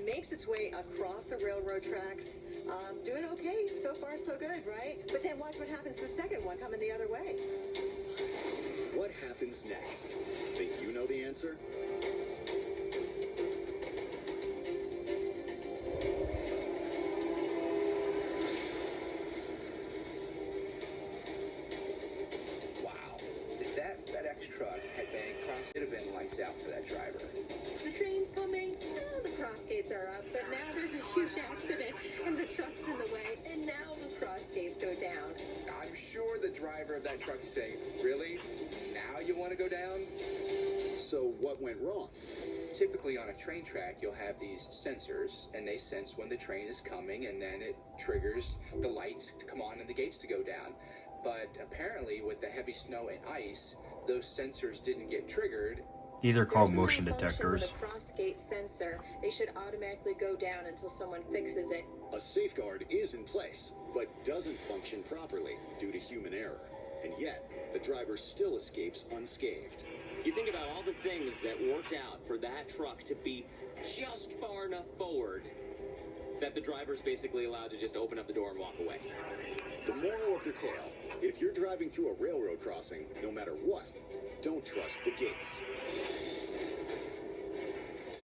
makes its way across the railroad tracks. Doing okay. So far, so good, right? But then watch what happens to the second one coming the other way. What happens next? Think you know the answer? Wow. If that FedEx truck had been crossed, it'd have been lights out for that driver. The train's coming, the cross gates are up, but now there's a huge accident, and the truck's in the way, and now the cross gates go down. I'm sure the driver of that truck is saying, really? Now you want to go down? So what went wrong? Typically on a train track, you'll have these sensors, and they sense when the train is coming, and then it triggers the lights to come on and the gates to go down. But apparently, with the heavy snow and ice, those sensors didn't get triggered. These are called There's a motion malfunction detectors. with a cross gate sensor. They should automatically go down until someone fixes it. A safeguard is in place, but doesn't function properly due to human error. And yet, the driver still escapes unscathed. You think about all the things that worked out for that truck to be just far enough forward that the driver's basically allowed to just open up the door and walk away. The moral of the tale, if you're driving through a railroad crossing, no matter what, don't trust the gates.